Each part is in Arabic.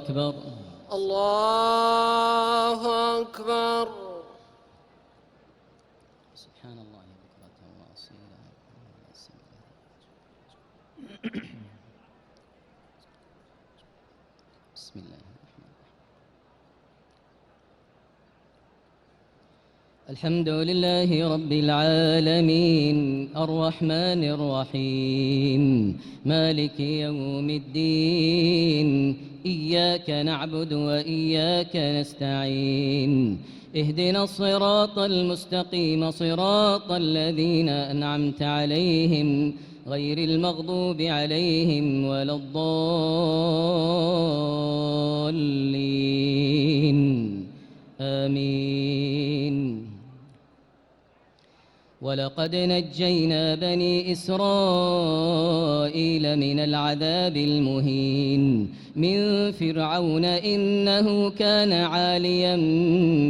أكبر. الله أكبر. سبحان الله بكرة وأصيلا. بسم الله الرحمن الرحيم. الحمد لله رب العالمين الرحمن الرحيم مالك يوم الدين إياك نعبد وإياك نستعين اهدنا الصراط المستقيم صراط الذين أنعمت عليهم غير المغضوب عليهم ولا الضالين آمين. ولقد نجينا بني إسرائيل من العذاب المهين من فرعون إنه كان عاليا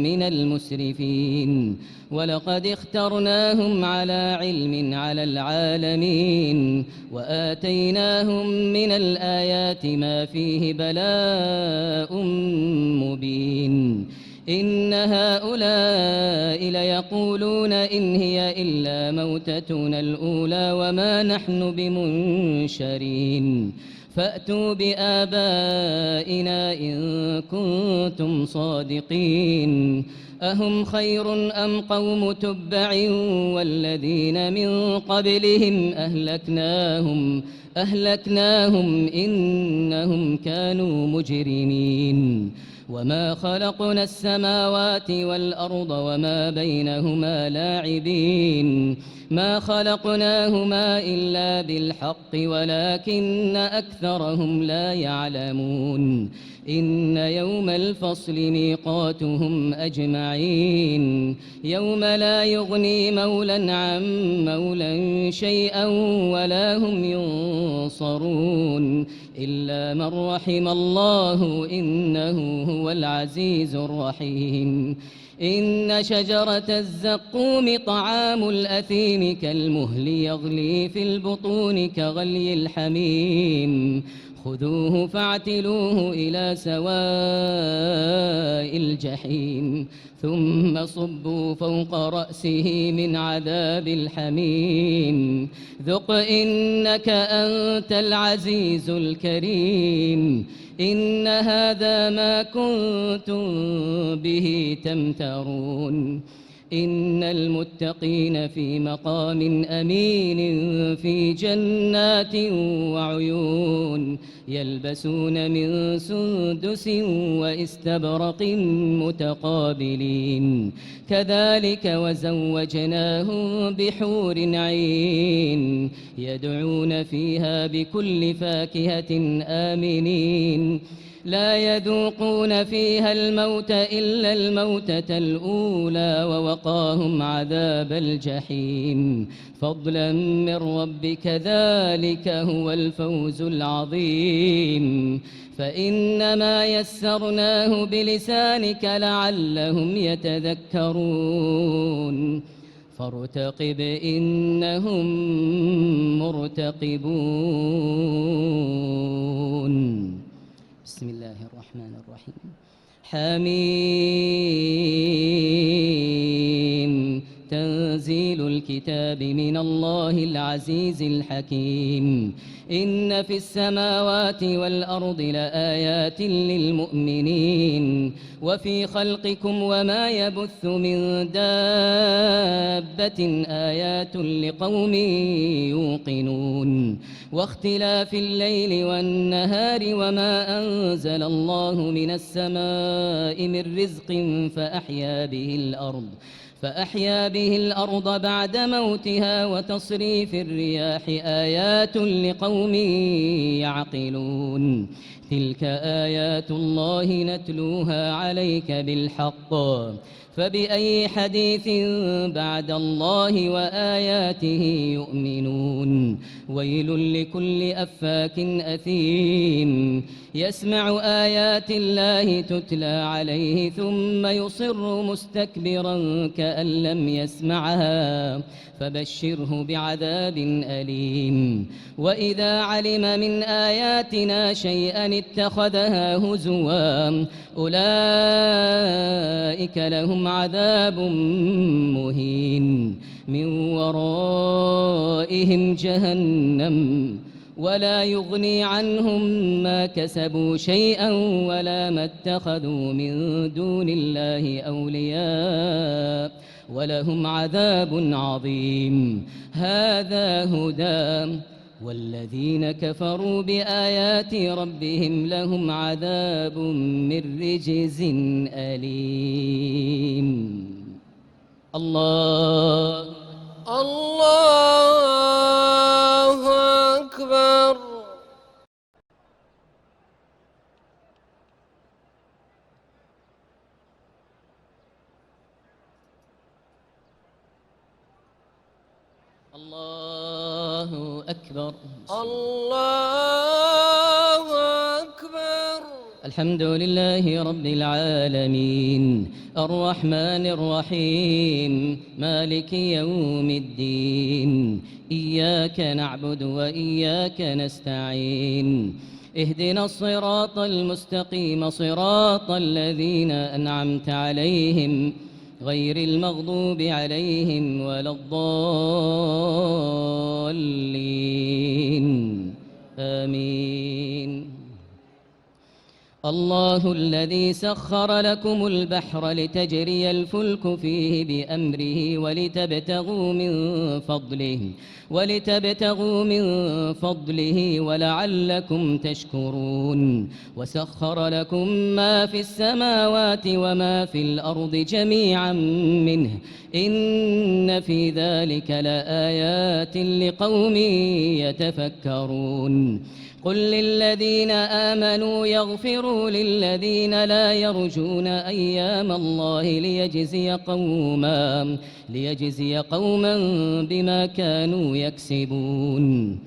من المسرفين ولقد اخترناهم على علم على العالمين وآتيناهم من الآيات ما فيه بلاء مبين إن هؤلاء ليقولون إن هي إلا موتتنا الأولى وما نحن بمنشرين فأتوا بآبائنا إن كنتم صادقين أهم خير أم قوم تبع والذين من قبلهم أهلكناهم إنهم كانوا مجرمين وما خلقنا السماوات والأرض وما بينهما لاعبين ما خلقناهما إلا بالحق ولكن أكثرهم لا يعلمون إن يوم الفصل ميقاتهم أجمعين يوم لا يغني مولى عن مولى شيئا ولا هم ينصرون إلا من رحم الله إنه هو العزيز الرحيم إن شجرة الزقوم طعام الأثيم كالمهل يغلي في البطون كغلي الحميم خذوه فاعتلوه إلى سواء الجحيم ثم صبوا فوق رأسه من عذاب الحميم ذق إنك أنت العزيز الكريم إن هذا ما كنتم به تمترون إن المتقين في مقام أمين في جنات وعيون يلبسون من سندس واستبرق متقابلين كذلك وزوجناهم بحور عين يدعون فيها بكل فاكهة آمنين لا يذوقون فيها الموت إلا الموتة الأولى ووقاهم عذاب الجحيم فضلا من ربك ذلك هو الفوز العظيم فإنما يسرناه بلسانك لعلهم يتذكرون فارتقب إنهم مرتقبون بسم الله الرحمن الرحيم حميم تنزيل الكتاب من الله العزيز الحكيم إن في السماوات والأرض لآيات للمؤمنين وفي خلقكم وما يبث من دابة آيات لقوم يوقنون واختلاف الليل والنهار وما أنزل الله من السماء من رزق فأحيا به الأرض بعد موتها وتصريف الرياح آيات لقوم يعقلون تلك آيات الله نتلوها عليك بالحق فبأي حديث بعد الله وآياته يؤمنون ويل لكل أفاك أثيم يسمع آيات الله تتلى عليه ثم يصر مستكبرا كأن كأن لم يسمعها فبشره بعذاب أليم. وإذا علم من آياتنا شيئا اتخذها هزوا أولئك لهم عذاب مهين من ورائهم جهنم ولا يغني عنهم ما كسبوا شيئا ولا ما اتخذوا من دون الله أولياء ولهم عذاب عظيم. هذا هدى والذين كفروا بآيات ربهم لهم عذاب من رجز أليم. الله أكبر. الله أكبر. الله أكبر. الحمد لله رب العالمين الرحمن الرحيم مالك يوم الدين إياك نعبد وإياك نستعين اهدنا الصراط المستقيم صراط الذين أنعمت عليهم غير المغضوب عليهم ولا الضالين آمين. الله الذي سخر لكم البحر لتجري الفلك فيه بأمره ولتبتغوا من فضله ولعلكم تشكرون. وسخر لكم ما في السماوات وما في الأرض جميعا منه إن في ذلك لآيات لقوم يتفكرون. قل للذين آمنوا يغفروا للذين لا يرجون أيام الله ليجزي قوما بما كانوا يكسبون.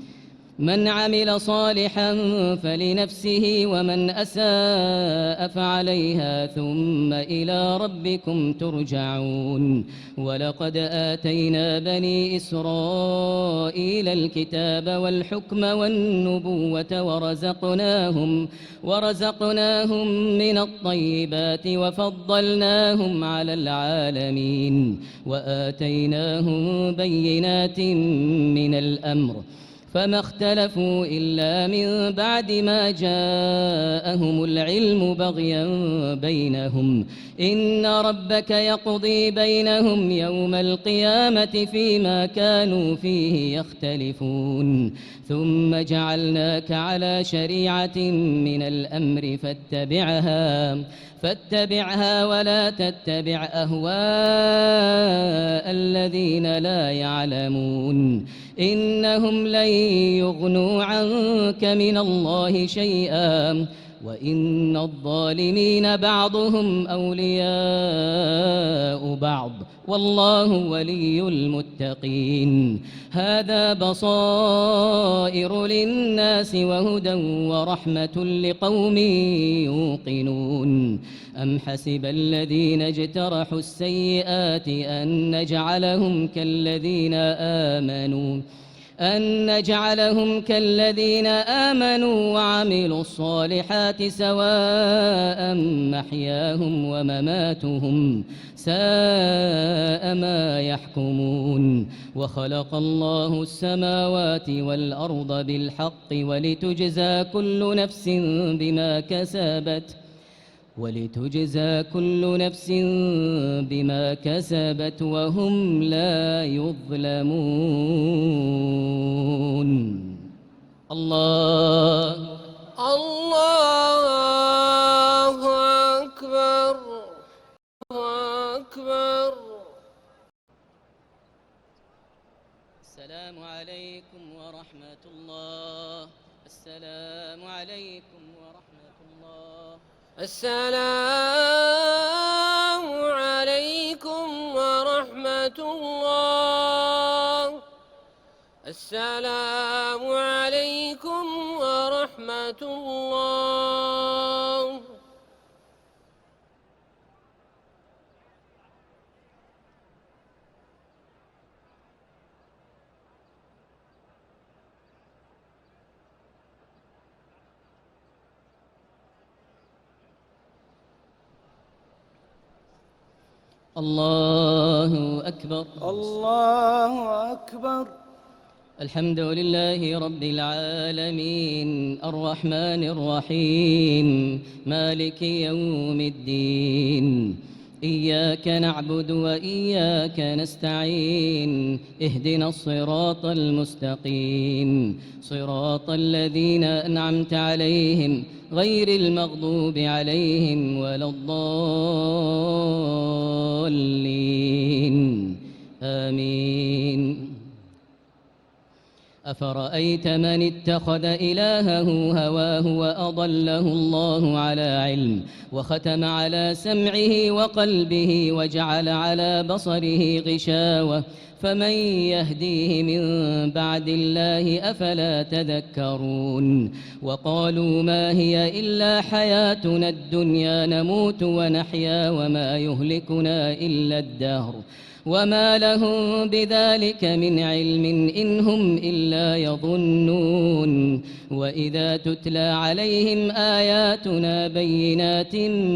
من عمل صالحا فلنفسه ومن أساء فعليها ثم إلى ربكم ترجعون. ولقد آتينا بني إسرائيل الكتاب والحكم والنبوة ورزقناهم من الطيبات وفضلناهم على العالمين وآتيناهم بينات من الأمر فما اختلفوا إلا من بعد ما جاءهم العلم بغيا بينهم إن ربك يقضي بينهم يوم القيامة فيما كانوا فيه يختلفون. ثم جعلناك على شريعة من الأمر فاتبعها ولا تتبع أهواء الذين لا يعلمون إنهم لن يغنوا عنك من الله شيئا وإن الظالمين بعضهم أولياء بعض والله ولي المتقين. هذا بصائر للناس وهدى ورحمة لقوم يوقنون. أم حسب الذين اجترحوا السيئات أن نجعلهم كالذين آمنوا وعملوا الصالحات سواء محياهم ومماتهم ساء ما يحكمون. وخلق الله السماوات والأرض بالحق ولتجزى كل نفس بما كسبت وهم لا يظلمون. الله أكبر. السلام عليكم ورحمة الله. السلام عليكم ورحمة الله. السلام عليكم ورحمة الله. السلام عليكم ورحمة الله. الله أكبر. الله أكبر. الحمد لله رب العالمين الرحمن الرحيم مالك يوم الدين إياك نعبد وإياك نستعين اهدنا الصراط المستقيم صراط الذين أنعمت عليهم غير المغضوب عليهم ولا الضالين آمين. أفرأيت من اتخذ إلهه هواه وأضله الله على علم وختم على سمعه وقلبه وجعل على بصره غشاوة فمن يهديه من بعد الله أفلا تذكرون. وقالوا ما هي إلا حياتنا الدنيا نموت ونحيا وما يهلكنا إلا الدهر وما لهم بذلك من علم إن هم إلا يظنون. وإذا تتلى عليهم آياتنا بينات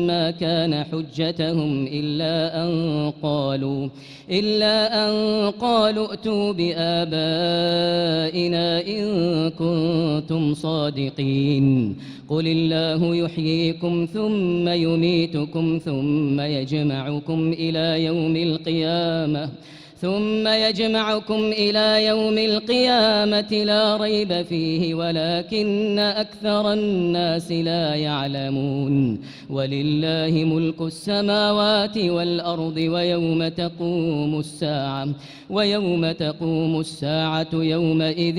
ما كان حجتهم إلا أن قالوا ائتوا بآبائنا إن كنتم صادقين. قل الله يحييكم ثم يميتكم ثم يجمعكم إلى يوم القيامة لا ريب فيه ولكن أكثر الناس لا يعلمون. ولله ملك السماوات والأرض ويوم تقوم الساعة يومئذ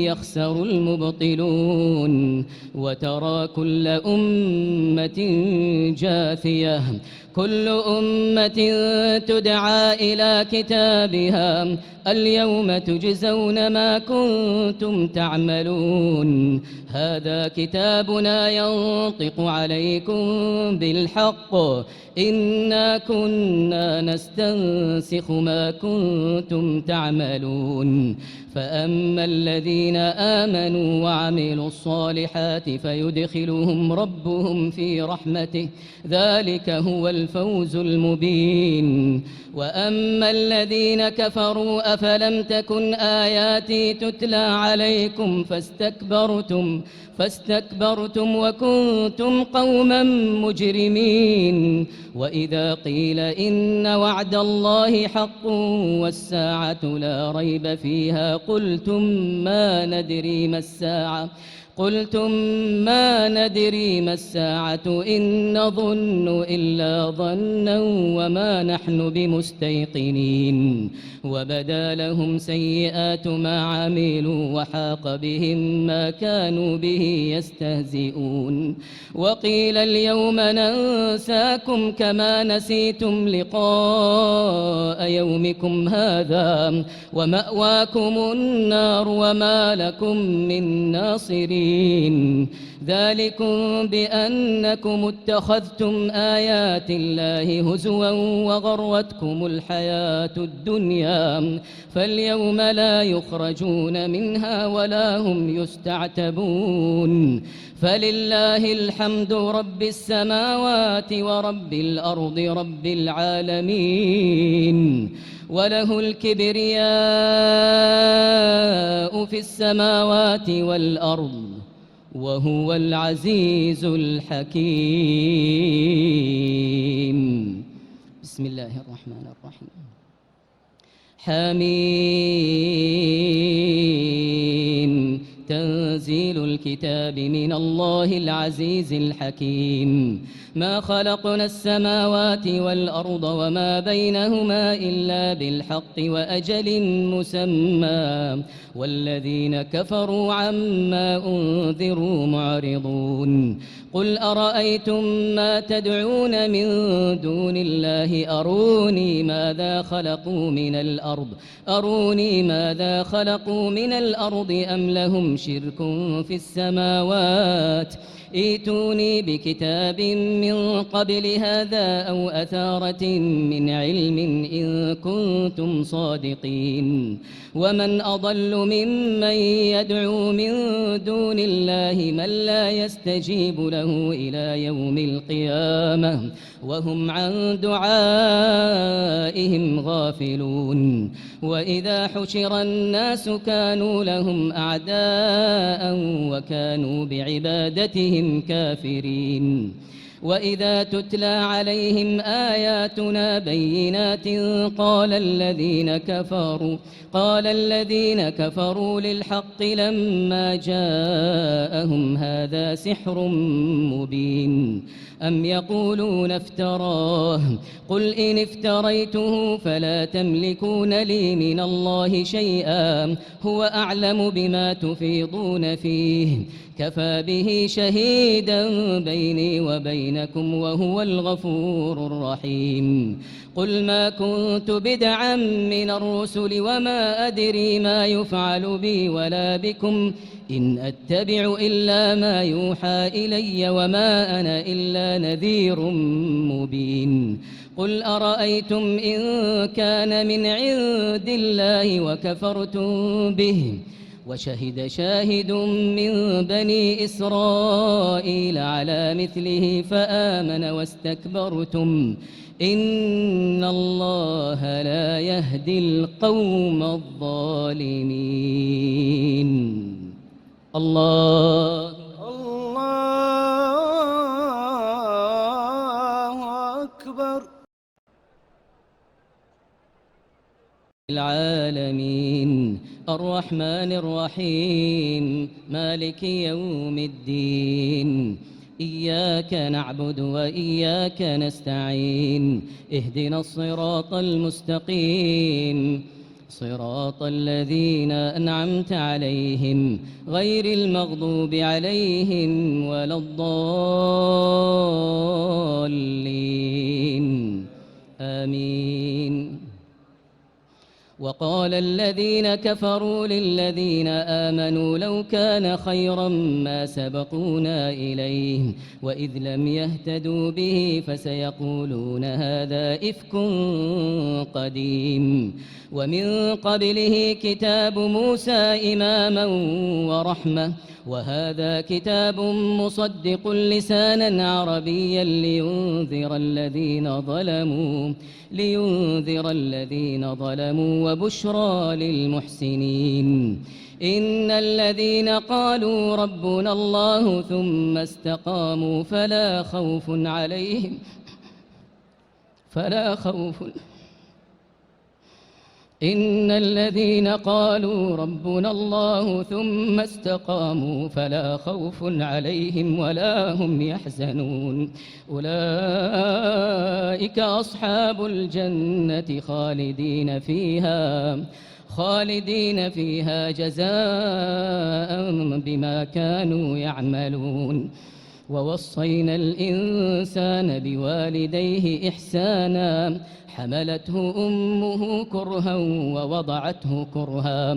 يخسر المبطلون. وترى كل أمة جاثية كل أمة تدعى إلى كتابها اليوم تجزون ما كنتم تعملون. هذا كتابنا ينطق عليكم بالحق إنا كنا نستنسخ ما كنتم تعملون. فأما الذين آمنوا وعملوا الصالحات فيدخلهم ربهم في رحمته ذلك هو الفوز المبين. وأما الذين كفروا أفلم تكن آياتي تتلى عليكم فاستكبرتم وكنتم قوما مجرمين. وإذا قيل إن وعد الله حق والساعة لا ريب فيها قلتم ما ندري ما الساعة إن نظن إلا ظنا وما نحن بمستيقنين. وبدا لهم سيئات ما عملوا وحاق بهم ما كانوا به يستهزئون. وقيل اليوم ننساكم كما نسيتم لقاء يومكم هذا ومأواكم النار وما لكم من ناصرين. ذلكم بأنكم اتخذتم آيات الله هزوا وغرتكم الحياة الدنيا فاليوم لا يخرجون منها ولا هم يستعتبون. فلله الحمد رب السماوات ورب الأرض رب العالمين وله الكبرياء في السماوات والأرض وهو العزيز الحكيم. بسم الله الرحمن الرحيم. حميم تنزيل الكتاب من الله العزيز الحكيم. ما خلقنا السماوات والأرض وما بينهما إلا بالحق وأجل مسمى والذين كفروا عما أنذروا معرضون. قل أرأيتم ما تدعون من دون الله أروني ماذا خلقوا من الأرض أم لهم شرك في السماوات ائتوني بكتاب من قبل هذا أو أثارة من علم إن كنتم صادقين ومن أضل ممن يدعو من دون الله من لا يستجيب له إلى يوم القيامة وهم عن دعائهم غافلون وإذا حشر الناس كانوا لهم أعداء وكانوا بعبادتهم كافرين وإذا تتلى عليهم آياتنا بينات قال الذين كفروا للحق لما جاءهم هذا سحر مبين أم يقولون افتراه قل إن افتريته فلا تملكون لي من الله شيئا هو أعلم بما تفيضون فيه كفى به شهيدا بيني وبينكم وهو الغفور الرحيم قل ما كنت بدعا من الرسل وما أدري ما يفعل بي ولا بكم إن أتبع إلا ما يوحى إلي وما أنا إلا نذير مبين قل أرأيتم إن كان من عند الله وكفرتم به وشهد شاهد من بني إسرائيل على مثله فآمن واستكبرتم إن الله لا يهدي القوم الظالمين الله أكبر. العالمين الرحمن الرحيم مالك يوم الدين إياك نعبد وإياك نستعين اهدنا الصراط المستقيم صراط الذين أنعمت عليهم غير المغضوب عليهم ولا الضالين آمين وقال الذين كفروا للذين آمنوا لو كان خيرا ما سبقونا إليه وإذ لم يهتدوا به فسيقولون هذا إفك قديم ومن قبله كتاب موسى إماما ورحمة وهذا كتاب مصدق لسانا عربيا لينذر الذين ظلموا وبشرى للمحسنين إن الذين قالوا ربنا الله ثم استقاموا فلا خوف عليهم ولا هم يحزنون أولئك أصحاب الجنة خالدين فيها جزاء بما كانوا يعملون ووصينا الإنسان بوالديه إحسانا حملته أمه كرها ووضعته كرها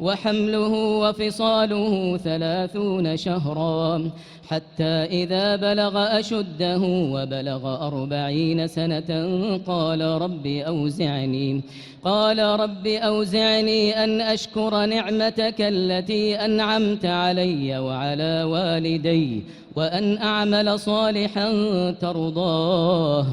وحمله وفصاله 30 شهرا حتى إذا بلغ أشده وبلغ 40 سنة قال رب أوزعني أن أشكر نعمتك التي أنعمت علي وعلى والدي وأن أعمل صالحا ترضاه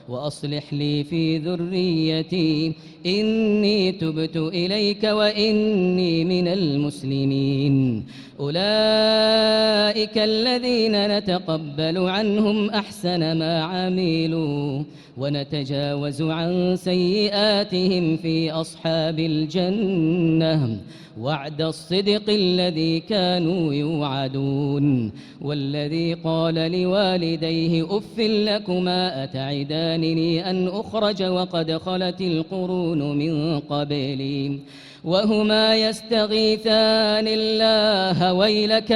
وأصلح لي في ذريتي إني تبت إليك وإني من المسلمين أولئك الذين نتقبل عنهم أحسن ما عملوا ونتجاوز عن سيئاتهم في أصحاب الجنة وعد الصدق الذي كانوا يوعدون والذي قال لوالديه أف لكما أتعدانني أن أخرج وقد خلت القرون من قبلي وهما يستغيثان الله ويلك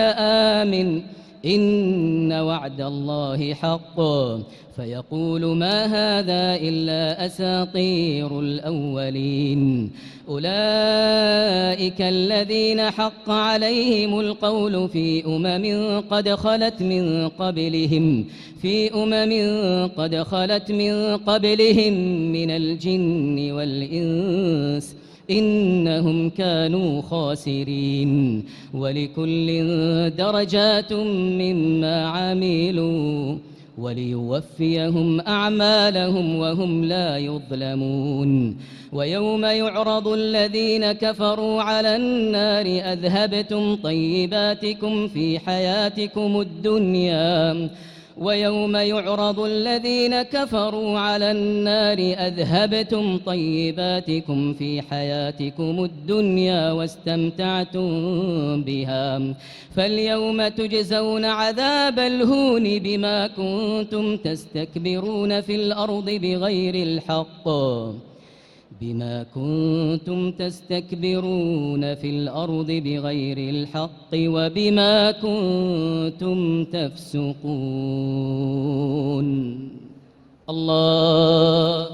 إن وعد الله حق فيقول ما هذا إلا أساطير الأولين أولئك الذين حق عليهم القول في قد خلت من قبلهم من الجن والإنس إنهم كانوا خاسرين ولكل درجات مما عملوا وليوفيهم أعمالهم وهم لا يظلمون ويوم يعرض الذين كفروا على النار أذهبتم طيباتكم في حياتكم الدنيا ويوم يعرض الذين كفروا على النار أذهبتم طيباتكم في حياتكم الدنيا واستمتعتم بها فاليوم تجزون عذاب الهون بما كنتم تستكبرون في الأرض بغير الحق وبما كنتم تفسقون الله